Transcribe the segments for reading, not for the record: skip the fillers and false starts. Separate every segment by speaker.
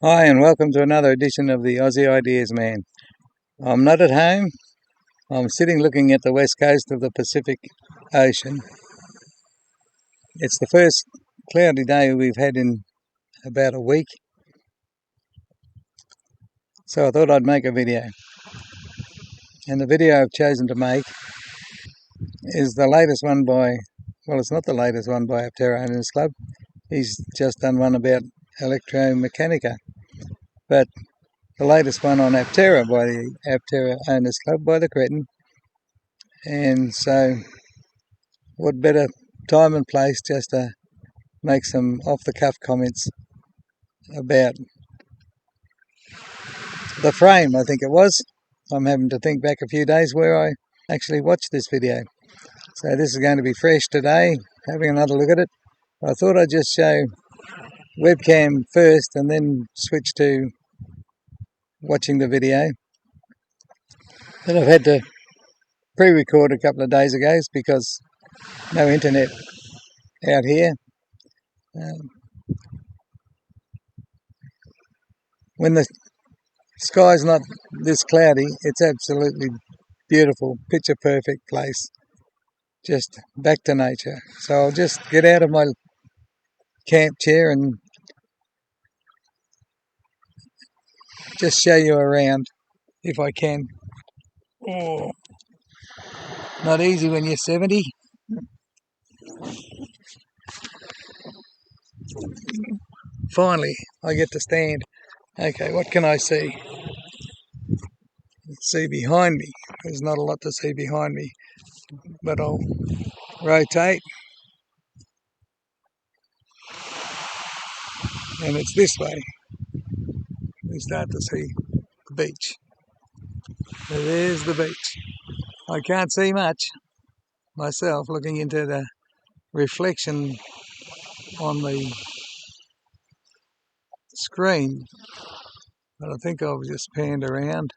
Speaker 1: Hi and welcome to another edition of the Aussie Ideas Man. I'm not at home, I'm sitting looking at the west coast of the Pacific Ocean. It's the first cloudy day we've had in about a week, so I thought I'd make a video. And the video I've chosen to make is the latest one by, well, it's not the latest one by APTERA Owners Club. He's just done one about electromechanica, but the latest one on APTERA by the APTERA Owners Club by the cretin. And so what better time and place just to make some off-the-cuff comments about the frame, I think it was. I'm having to think back a few days where I actually watched this video. So this is going to be fresh today, having another look at it. I thought I'd just show webcam first and then switch to watching the video that I've had to pre-record a couple of days ago because no internet out here. When the sky's not this cloudy, it's absolutely beautiful, picture perfect place, just back to nature. So I'll just get out of my camp chair and just show you around if I can. Oh, not easy when you're 70. Finally, I get to stand. Okay, what can I see? See behind me. There's not a lot to see behind me, but I'll rotate and it's this way. We start to see the beach. So there's the beach. I can't see much myself looking into the reflection on the screen, but I think I'll just panned around,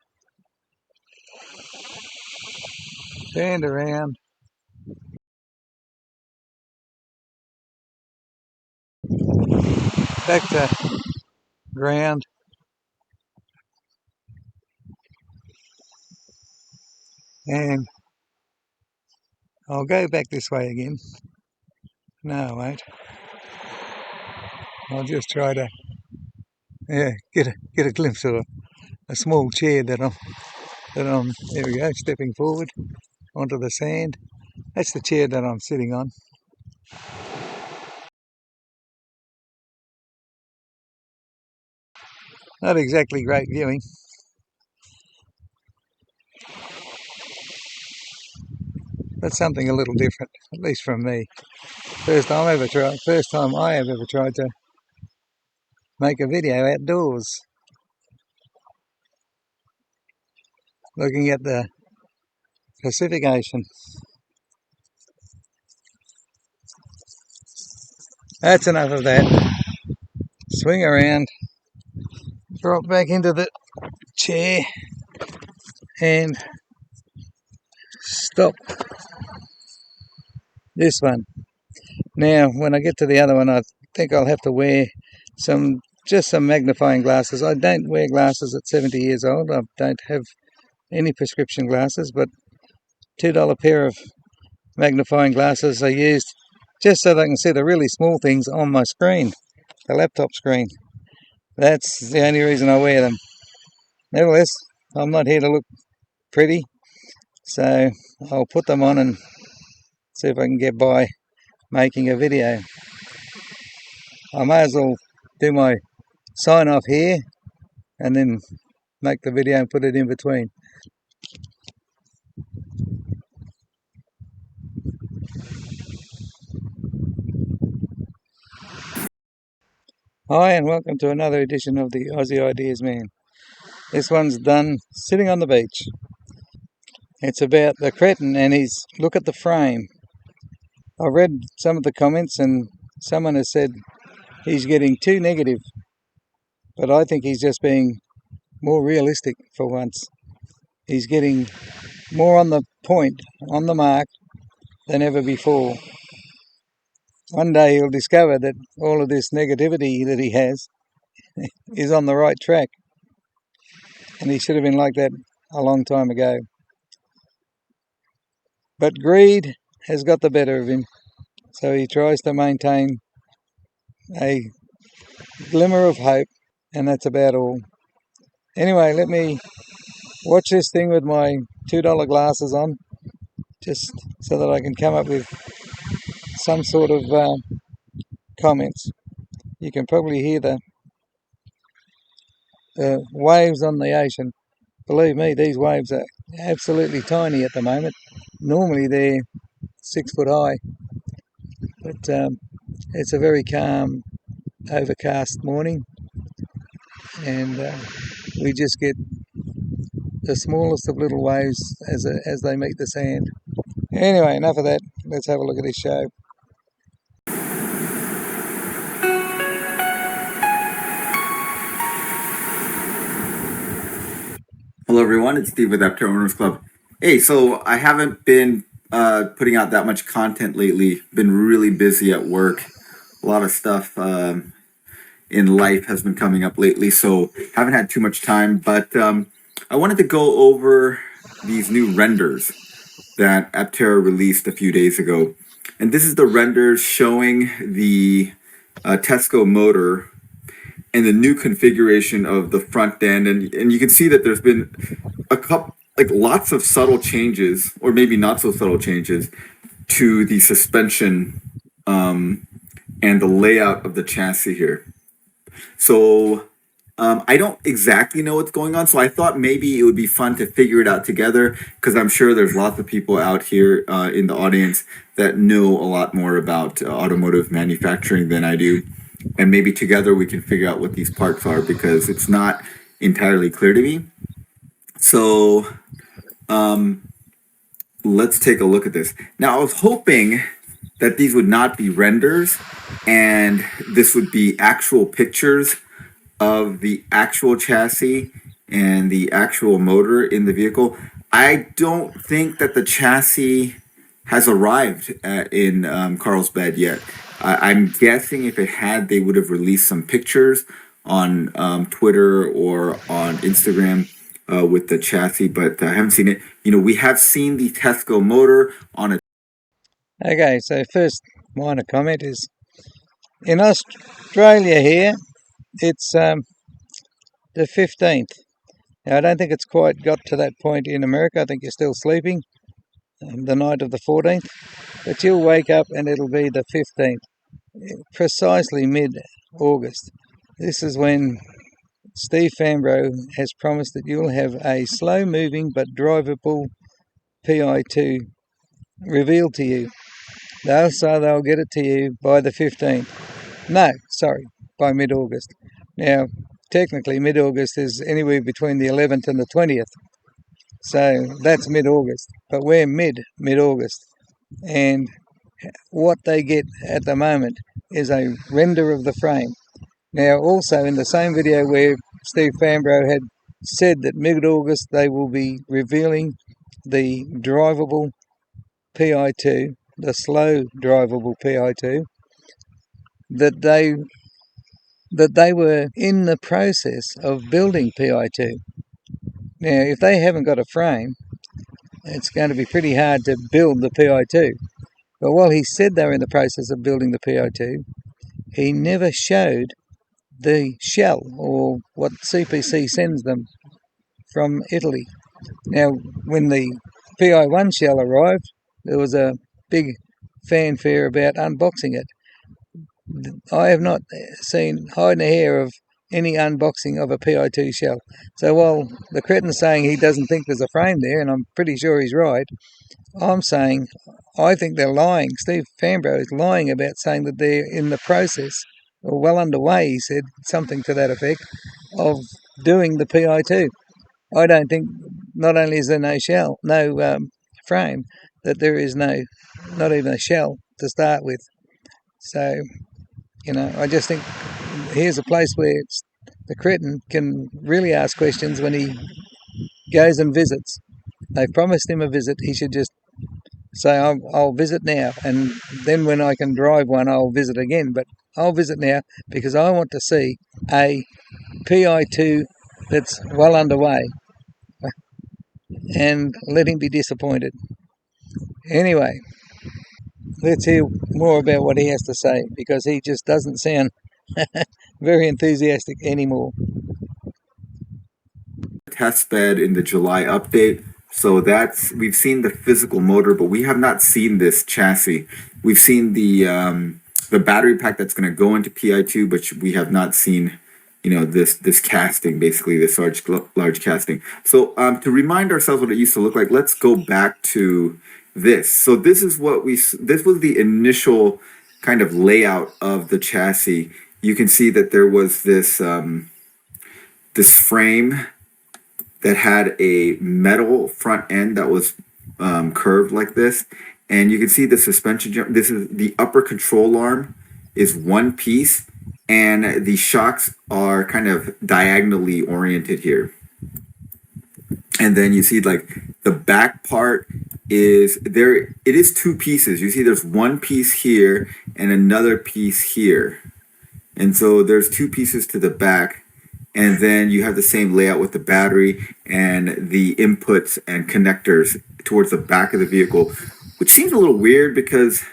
Speaker 1: back to ground, and I'll go back this way again. No, I won't. I'll just try to get a glimpse of a small chair that I'm there we go, stepping forward onto the sand. That's the chair that I'm sitting on. Not exactly great viewing. But something a little different, at least from me. First time I have ever tried to make a video outdoors, looking at the Pacific Ocean. That's enough of that. Swing around, drop back into the chair and stop this one. Now, when I get to the other one, I think I'll have to wear just some magnifying glasses. I don't wear glasses at 70 years old. I don't have any prescription glasses, but $2 pair of magnifying glasses are used just so that I can see the really small things on my screen, the laptop screen. That's the only reason I wear them. Nevertheless, I'm not here to look pretty, so I'll put them on and see if I can get by making a video. I may as well do my sign off here and then make the video and put it in between. Hi and welcome to another edition of the Aussie Ideas Man. This one's done sitting on the beach. It's about the cretin and his look at the frame. I read some of the comments and someone has said he's getting too negative, but I think he's just being more realistic for once. He's getting more on the point, on the mark, than ever before. One day he'll discover that all of this negativity that he has is on the right track, and he should have been like that a long time ago. But greed has got the better of him, so he tries to maintain a glimmer of hope, and that's about all. Anyway, let me watch this thing with my $2 glasses on, just so that I can come up with some sort of comments. You can probably hear the waves on the ocean. Believe me, these waves are absolutely tiny at the moment. Normally they're 6 foot high, but it's a very calm, overcast morning, and we just get the smallest of little waves as they meet the sand. Anyway, enough of that. Let's have a look at this show.
Speaker 2: Hello everyone, it's Steve with APTERA Owners Club. Hey, so I haven't been putting out that much content lately. Been really busy at work. A lot of stuff in life has been coming up lately, so haven't had too much time. But I wanted to go over these new renders that APTERA released a few days ago. And this is the renders showing the Tesco motor and the new configuration of the front end, and you can see that there's been a couple, like lots of subtle changes, or maybe not so subtle changes, to the suspension and the layout of the chassis here. So I don't exactly know what's going on, so I thought maybe it would be fun to figure it out together, because I'm sure there's lots of people out here in the audience that know a lot more about automotive manufacturing than I do. And maybe together we can figure out what these parts are, because it's not entirely clear to me. So let's take a look at this. Now, I was hoping that these would not be renders and this would be actual pictures of the actual chassis and the actual motor in the vehicle. I don't think that the chassis has arrived in Carlsbad yet. I'm guessing if it had, they would have released some pictures on Twitter or on Instagram with the chassis, but I haven't seen it. You know, we have seen the Tesco motor on a...
Speaker 1: Okay, so first minor comment is, in Australia here, it's the 15th. Now, I don't think it's quite got to that point in America. I think you're still sleeping the night of the 14th, but you'll wake up and it'll be the 15th, precisely mid-August. This is when Steve Fambro has promised that you'll have a slow-moving but drivable PI2 revealed to you. So they'll get it to you by the 15th. No, sorry, by mid-August. Now, technically mid-August is anywhere between the 11th and the 20th. So that's mid-August, but we're mid-August. And what they get at the moment is a render of the frame. Now, also in the same video where Steve Fambro had said that mid-August they will be revealing the drivable PI2, the slow drivable PI2, that they were in the process of building PI2. Now, if they haven't got a frame, it's going to be pretty hard to build the PI2. But while he said they were in the process of building the PI2, he never showed the shell, or what CPC sends them from Italy. Now, when the PI1 shell arrived, there was a big fanfare about unboxing it. I have not seen hide nor hair of any unboxing of a PI2 shell. So while the cretin's saying he doesn't think there's a frame there, and I'm pretty sure he's right, I'm saying I think they're lying. Steve Fambro is lying about saying that they're in the process, or well underway, he said, something to that effect, of doing the PI2. I don't think, not only is there no shell, no frame, that there is not even a shell to start with. So, I just think here's a place where the cretin can really ask questions when he goes and visits. They've promised him a visit. He should just say I'll visit now, and then when I can drive one, I'll visit again. But I'll visit now because I want to see a PI2 that's well underway, and let him be disappointed. Anyway, let's hear more about what he has to say, because he just doesn't sound very enthusiastic anymore.
Speaker 2: Test bed in the July update. So we've seen the physical motor, but we have not seen this chassis. We've seen the battery pack that's going to go into PI2, but we have not seen this casting, basically this large casting. So to remind ourselves what it used to look like, let's go back to this. So this was the initial kind of layout of the chassis. You can see that there was this frame that had a metal front end that was curved like this. And you can see the suspension jump. This is the upper control arm is one piece, and the shocks are kind of diagonally oriented here. And then you see like the back part is there. It is two pieces. You see there's one piece here and another piece here. And so there's two pieces to the back. And then you have the same layout with the battery and the inputs and connectors towards the back of the vehicle, which seems a little weird because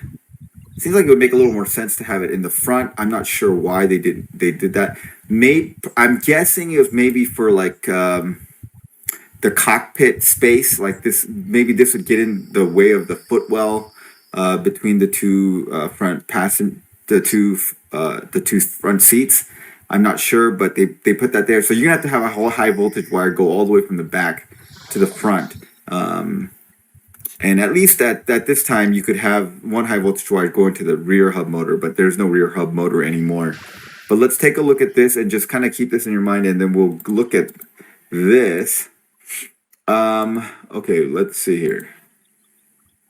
Speaker 2: it seems like it would make a little more sense to have it in the front. I'm not sure why they did that. I'm guessing it was maybe for like the cockpit space, like this. Maybe this would get in the way of the footwell between the two the two front seats. I'm not sure, but they put that there. So you're gonna have to have a whole high voltage wire go all the way from the back to the front. And at least at this time, you could have one high voltage wire go into the rear hub motor, but there's no rear hub motor anymore. But let's take a look at this and just kind of keep this in your mind, and then we'll look at this. Okay, let's see here.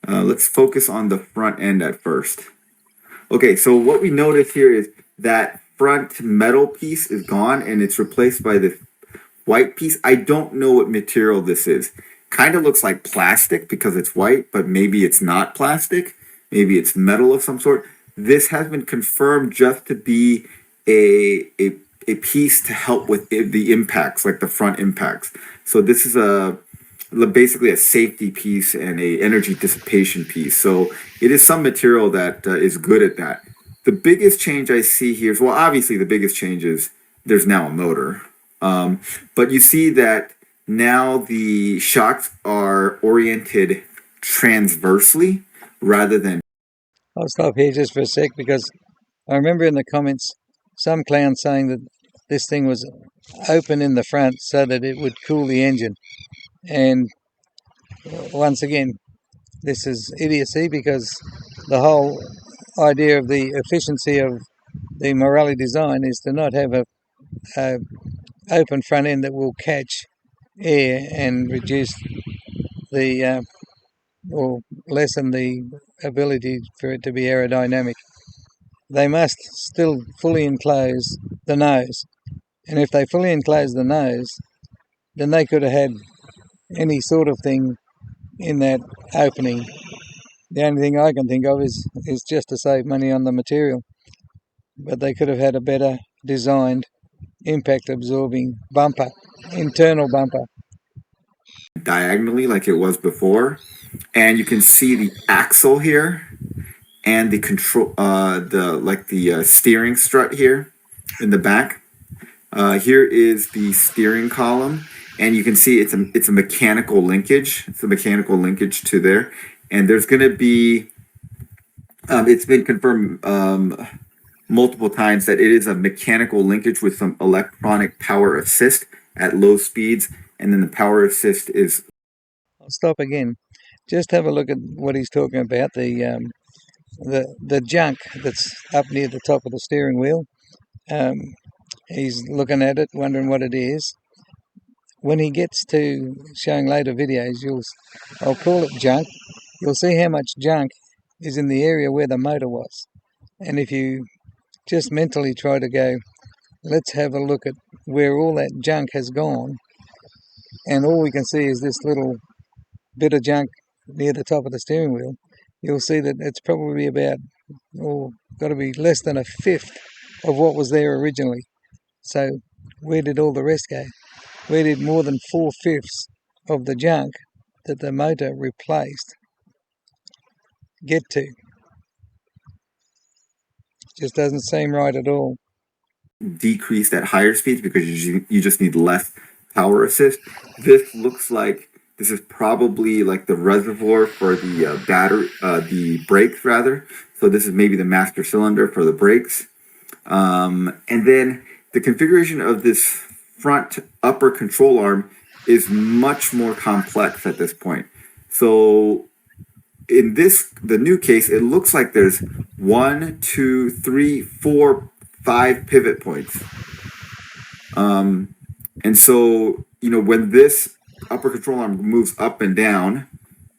Speaker 2: Let's focus on the front end at first. Okay, so what we notice here is that front metal piece is gone and it's replaced by the white piece. I don't know what material this is. Kind of looks like plastic because it's white, but maybe it's not plastic. Maybe it's metal of some sort. This has been confirmed just to be a piece to help with the impacts, like the front impacts. So this is basically a safety piece and a energy dissipation piece. So it is some material that is good at that. The biggest change I see here is, well, obviously the biggest change is there's now a motor. But you see that now the shocks are oriented transversely rather than.
Speaker 1: I'll stop here just for a sec, because I remember in the comments some clown saying that this thing was open in the front so that it would cool the engine. And once again, this is idiocy, because the whole idea of the efficiency of the Morelli design is to not have a open front end that will catch air and reduce the or lessen the ability for it to be aerodynamic. They must still fully enclose the nose, and if they fully enclose the nose, then they could have had any sort of thing in that opening. The only thing I can think of is just to save money on the material, but they could have had a better designed impact absorbing bumper, internal bumper.
Speaker 2: Diagonally like it was before, and you can see the axle here and the control the steering strut here in the back. Here is the steering column, and you can see it's a mechanical linkage. It's a mechanical linkage to there, and there's going to be it's been confirmed multiple times that it is a mechanical linkage with some electronic power assist at low speeds, and then the power assist is.
Speaker 1: I'll stop again. Just have a look at what he's talking about. The junk that's up near the top of the steering wheel. He's looking at it, wondering what it is. When he gets to showing later videos, I'll call it junk. You'll see how much junk is in the area where the motor was. And if you just mentally try to go, let's have a look at where all that junk has gone, and all we can see is this little bit of junk near the top of the steering wheel, you'll see that it's probably about, got to be less than a fifth of what was there originally. So where did all the rest go? Where did more than 4/5 of the junk that the motor replaced get to? Just doesn't seem right at all.
Speaker 2: Decreased at higher speeds because you just need less power assist. This looks like this is probably like the reservoir for the battery, the brakes rather. So this is maybe the master cylinder for the brakes. And then the configuration of this front upper control arm is much more complex at this point. So in the new case, it looks like there's 1, 2, 3, 4, 5 pivot points. And so, when this upper control arm moves up and down,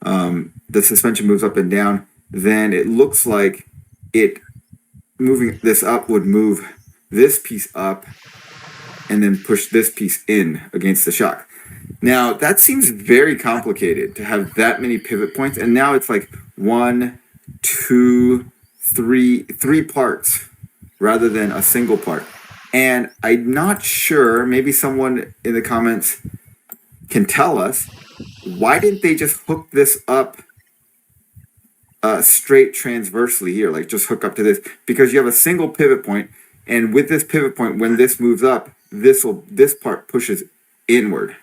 Speaker 2: the suspension moves up and down, then it looks like moving this up would move this piece up and then push this piece in against the shock. Now, that seems very complicated to have that many pivot points. And now it's like 1, 2, 3 parts rather than a single part. And I'm not sure, maybe someone in the comments can tell us, why didn't they just hook this up straight transversely here, like just hook up to this? Because you have a single pivot point, and with this pivot point, when this moves up, this part pushes inward.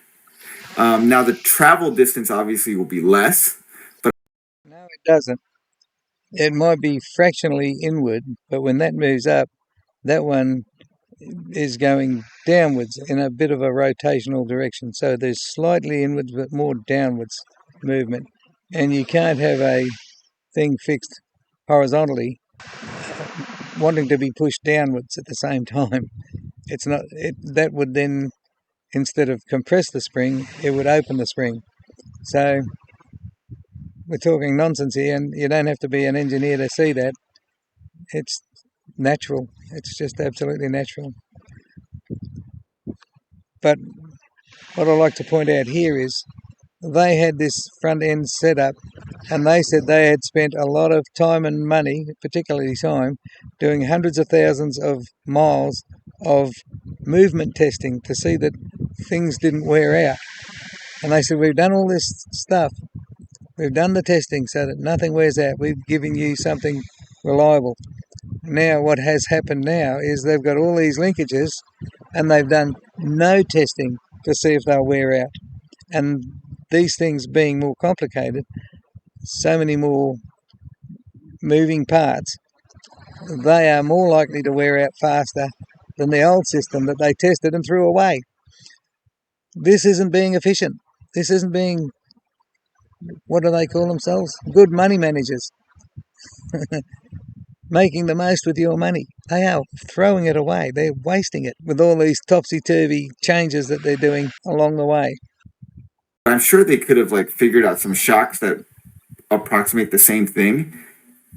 Speaker 2: Now the travel distance obviously will be less, but
Speaker 1: no, it doesn't. It might be fractionally inward, but when that moves up, that one is going downwards in a bit of a rotational direction. So there's slightly inwards, but more downwards movement. And you can't have a thing fixed horizontally wanting to be pushed downwards at the same time. It's not. That would then, instead of compress the spring, it would open the spring. So we're talking nonsense here, and you don't have to be an engineer to see that. It's natural. It's just absolutely natural. But what I like to point out here is they had this front end set up, and they said they had spent a lot of time and money, particularly time, doing hundreds of thousands of miles of movement testing to see that things didn't wear out. And they said, we've done all this stuff. We've done the testing so that nothing wears out. We've given you something reliable. Now what has happened now is they've got all these linkages and they've done no testing to see if they'll wear out. And these things being more complicated, so many more moving parts, they are more likely to wear out faster than the old system that they tested and threw away. This isn't being efficient. This isn't being, what do they call themselves? Good money managers. Making the most with your money. They are throwing it away. They're wasting it with all these topsy-turvy changes that they're doing along the way.
Speaker 2: I'm sure they could have figured out some shocks that approximate the same thing.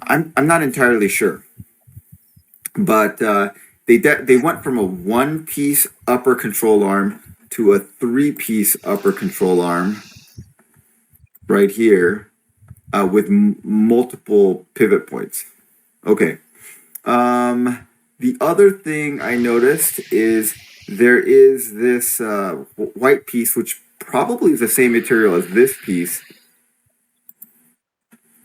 Speaker 2: I'm not entirely sure, but they went from a 1-piece upper control arm to a 3-piece upper control arm right here with multiple pivot points. Okay. The other thing I noticed is there is this white piece, which probably is the same material as this piece.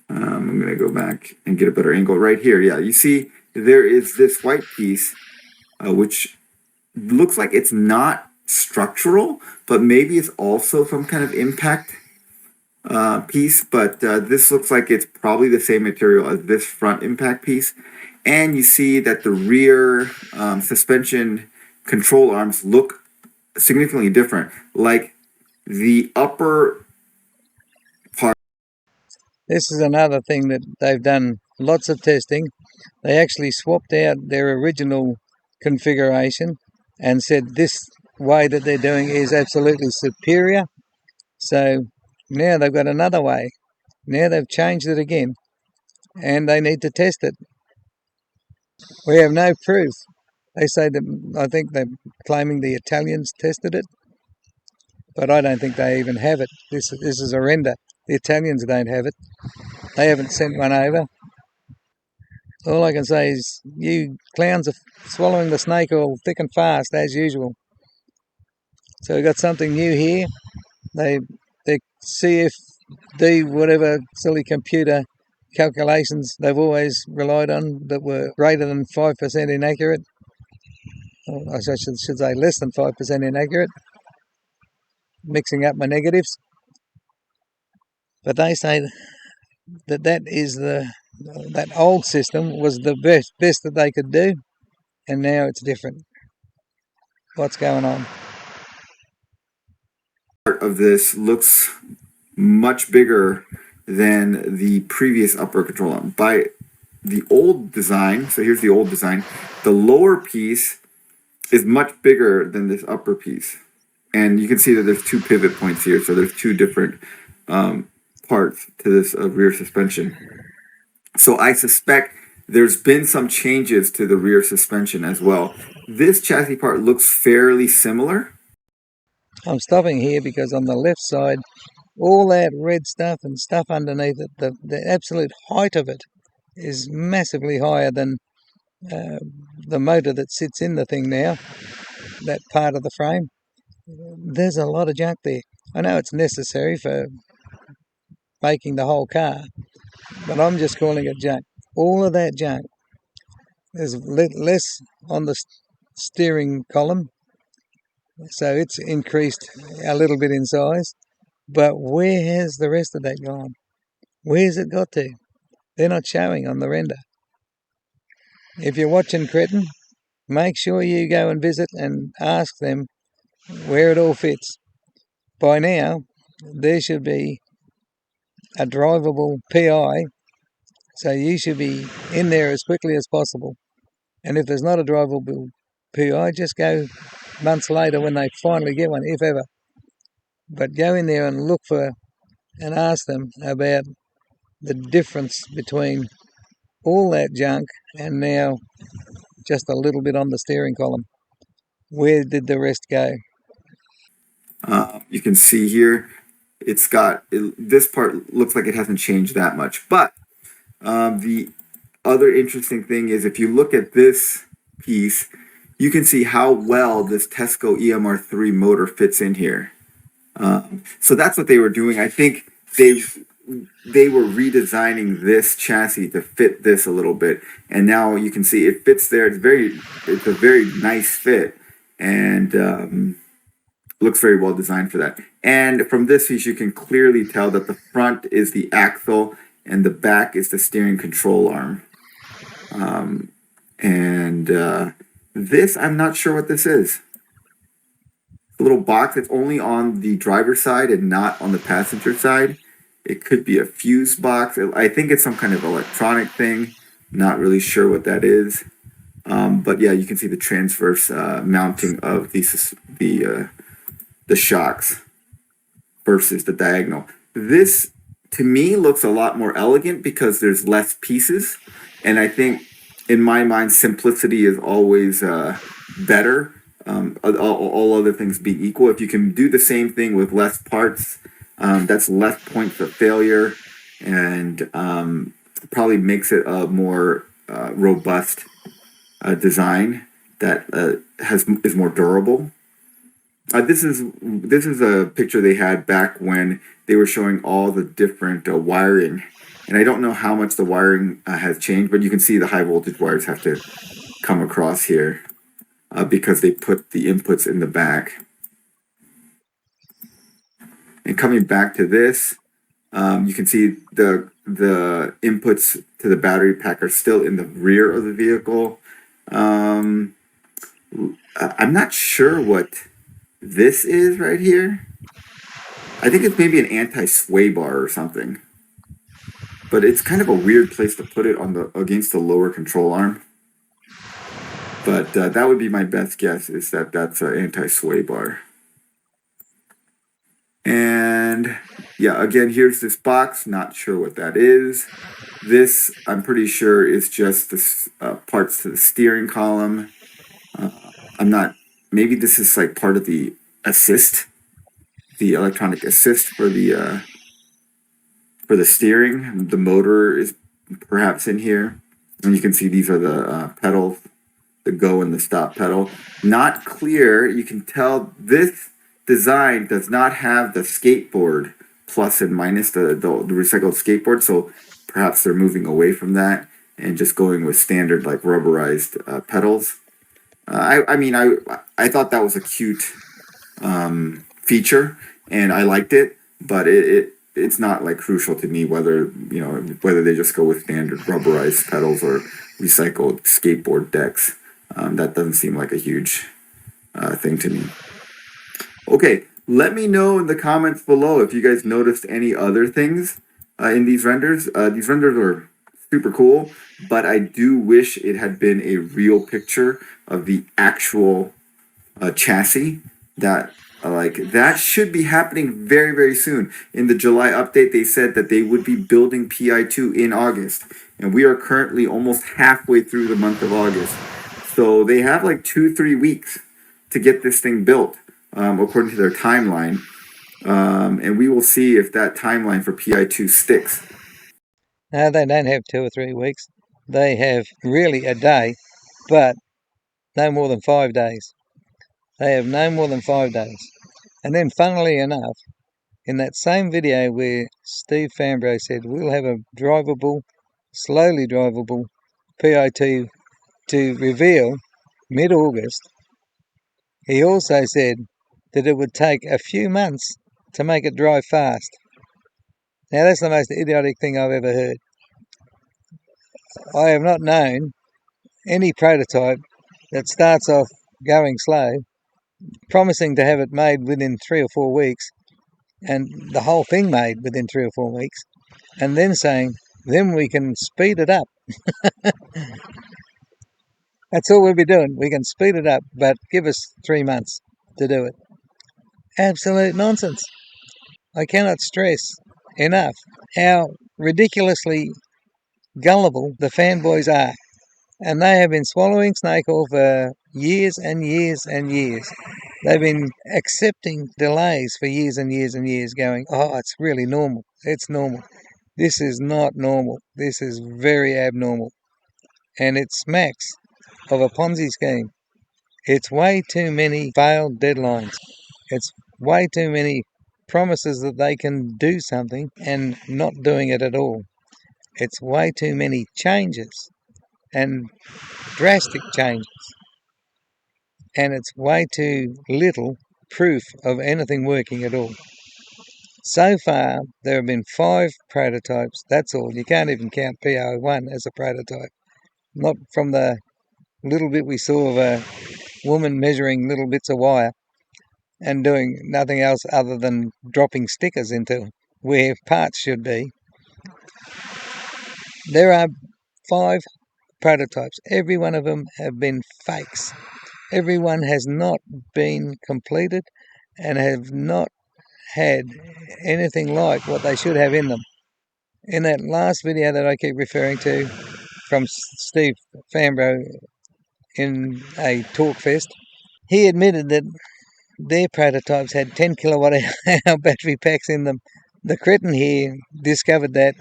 Speaker 2: I'm going to go back and get a better angle right here. Yeah, you see there is this white piece, which looks like it's not structural, but maybe it's also some kind of impact piece. But this looks like it's probably the same material as this front impact piece. And you see that the rear suspension control arms look significantly different. Like the upper part.
Speaker 1: This is another thing that they've done lots of testing. They actually swapped out their original configuration and said this way that they're doing is absolutely superior. So now they've got another way. Now they've changed it again and they need to test it. We have no proof. They say that, I think they're claiming the Italians tested it, but I don't think they even have it. This is a render. The Italians don't have it. They haven't sent one over. All I can say is you clowns are swallowing the snake oil thick and fast, as usual. So we've got something new here. The CFD, whatever silly computer calculations they've always relied on that were greater than 5% inaccurate. Or I should say less than 5% inaccurate. Mixing up my negatives. But they say that old system was the best that they could do, and now it's different. What's going on?
Speaker 2: Part of this looks much bigger than the previous upper control arm. By the old design, so here's the old design, the lower piece is much bigger than this upper piece. And you can see that there's two pivot points here, so there's two different parts to this rear suspension. So I suspect there's been some changes to the rear suspension as well. This chassis part looks fairly similar.
Speaker 1: I'm stopping here because on the left side, all that red stuff and stuff underneath it, the absolute height of it is massively higher than the motor that sits in the thing now, that part of the frame. There's a lot of junk there. I know it's necessary for making the whole car, but I'm just calling it junk. All of that junk. There's less on the steering column, so it's increased a little bit in size. But where has the rest of that gone? Where's it got to? They're not showing on the render. If you're watching Cretin, make sure you go and visit and ask them where it all fits. By now, there should be a drivable PI, so you should be in there as quickly as possible. And if there's not a drivable PI, just go months later when they finally get one, if ever. But go in there and look for and ask them about the difference between all that junk and now just a little bit on the steering column. Where did the rest go?
Speaker 2: You can see here, this part looks like it hasn't changed that much. But the other interesting thing is if you look at this piece, you can see how well this Tesco EMR3 motor fits in here. So that's what they were doing. I think they were redesigning this chassis to fit this a little bit, and now you can see it fits there. It's a very nice fit, and looks very well designed for that. And from this piece, you can clearly tell that the front is the axle and the back is the steering control arm. This, I'm not sure what this is. A little box that's only on the driver's side and not on the passenger side. It could be a fuse box. I think it's some kind of electronic thing. Not really sure what that is. But yeah, you can see the transverse mounting of the shocks versus the diagonal. This, to me, looks a lot more elegant because there's less pieces. And I think, in my mind, simplicity is always better. All other things being equal. If you can do the same thing with less parts, that's less points of failure and probably makes it a more robust design that is more durable. This is a picture they had back when they were showing all the different wiring, and I don't know how much the wiring has changed, but you can see the high voltage wires have to come across here because they put the inputs in the back. And coming back to this, you can see the inputs to the battery pack are still in the rear of the vehicle. I'm not sure what this is right here. I think it's maybe an anti-sway bar or something. But it's kind of a weird place to put it against the lower control arm. But that would be my best guess, is that that's an anti-sway bar. And yeah, again, here's this box. Not sure what that is. This, I'm pretty sure, is just the parts to the steering column. Maybe this is like part of the assist, the electronic assist for the For the steering, the motor is perhaps in here. And you can see these are the pedals, the go and the stop pedal. Not clear. You can tell this design does not have the skateboard plus and minus, the recycled skateboard. So perhaps they're moving away from that and just going with standard like rubberized pedals. I thought that was a cute feature, and I liked it, but it's not like crucial to me whether they just go with standard rubberized pedals or recycled skateboard decks. That doesn't seem like a huge thing to me. Okay, let me know in the comments below if you guys noticed any other things in these renders. These renders are super cool, but I do wish it had been a real picture of the actual chassis. That should be happening very, very soon. In the July update, they said that they would be building PI2 in August, and we are currently almost halfway through the month of August. So they have like 2-3 weeks to get this thing built, according to their timeline. And we will see if that timeline for PI2 sticks.
Speaker 1: No, they don't have 2 or 3 weeks. They have really a day, but no more than 5 days. They have no more than 5 days. And then, funnily enough, in that same video where Steve Fambro said we'll have a drivable, slowly drivable PI2 to reveal mid-August, he also said that it would take a few months to make it drive fast. Now, that's the most idiotic thing I've ever heard. I have not known any prototype that starts off going slow, promising to have it made within 3 or 4 weeks, and the whole thing made within 3 or 4 weeks, and then saying, then we can speed it up. That's all we'll be doing. We can speed it up, but give us 3 months to do it. Absolute nonsense. I cannot stress enough how ridiculously gullible the fanboys are. And they have been swallowing snake oil for years and years and years. They've been accepting delays for years and years and years, going, oh, it's really normal. It's normal. This is not normal. This is very abnormal. And it smacks of a Ponzi scheme. It's way too many failed deadlines. It's way too many promises that they can do something and not doing it at all. It's way too many changes and drastic changes. And it's way too little proof of anything working at all. So far, there have been 5 prototypes. That's all. You can't even count PO1 as a prototype. Not from the little bit we saw of a woman measuring little bits of wire and doing nothing else other than dropping stickers into where parts should be. There are 5 prototypes. Every one of them have been fakes. Every one has not been completed and have not had anything like what they should have in them. In that last video that I keep referring to from Steve Fambro in a talk fest, he admitted that their prototypes had 10 kilowatt hour battery packs in them. The cretin here discovered that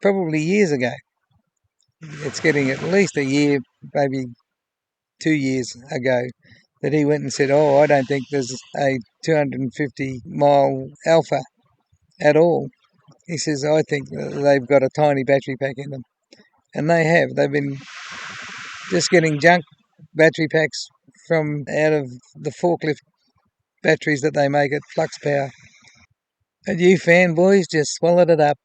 Speaker 1: probably years ago. It's getting at least a year, maybe 2 years ago, that he went and said, oh, I don't think there's a 250-mile alpha at all. He says, I think they've got a tiny battery pack in them. And they have. They've been just getting junk battery packs from out of the forklift batteries that they make at Flux Power. And you fanboys just swallowed it up,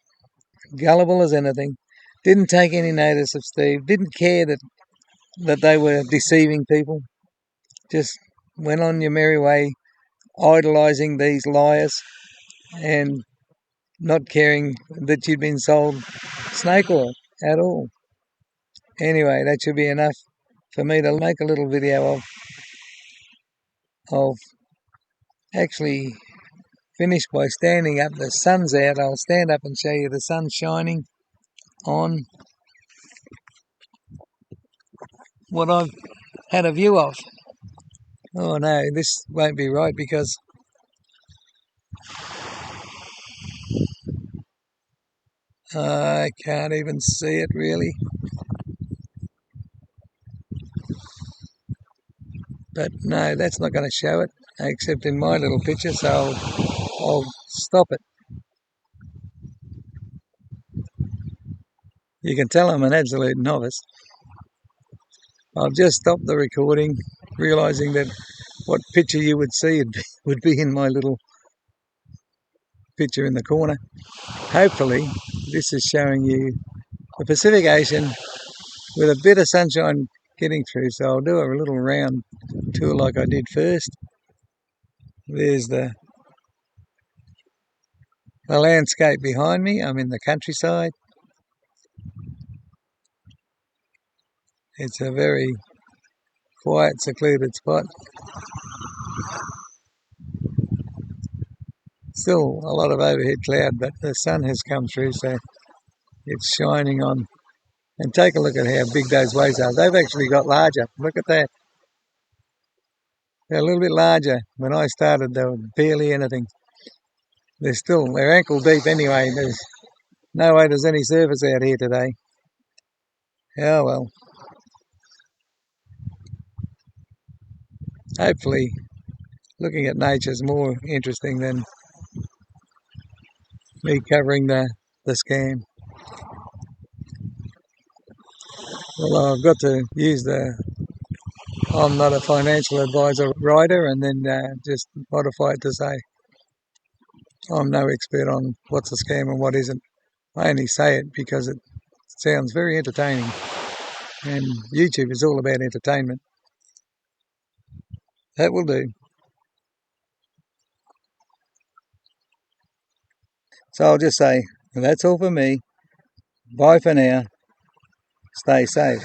Speaker 1: gullible as anything. Didn't take any notice of Steve. Didn't care that they were deceiving people. Just went on your merry way, idolising these liars and not caring that you'd been sold snake oil at all. Anyway, that should be enough for me to make a little video of actually finish by standing up. The sun's out. I'll stand up and show you the sun shining on what I've had a view of. Oh no, this won't be right because I can't even see it really. But no, that's not going to show it, except in my little picture, so I'll stop it. You can tell I'm an absolute novice. I've just stopped the recording, realising that what picture you would see would be in my little picture in the corner. Hopefully, this is showing you the Pacific Ocean with a bit of sunshine getting through, so I'll do a little round tour like I did first. There's the landscape behind me. I'm in the countryside. It's a very quiet, secluded spot. Still a lot of overhead cloud, but the sun has come through, so it's shining on. And take a look at how big those waves are. They've actually got larger. Look at that. They're a little bit larger. When I started, they were barely anything. They're ankle deep anyway. There's no way there's any surface out here today. Oh well. Hopefully, looking at nature's more interesting than me covering the scam. Well, I've got to use I'm not a financial advisor rider, and then just modify it to say I'm no expert on what's a scam and what isn't. I only say it because it sounds very entertaining, and YouTube is all about entertainment. That will do. So I'll just say, that's all for me. Bye for now. Stay safe.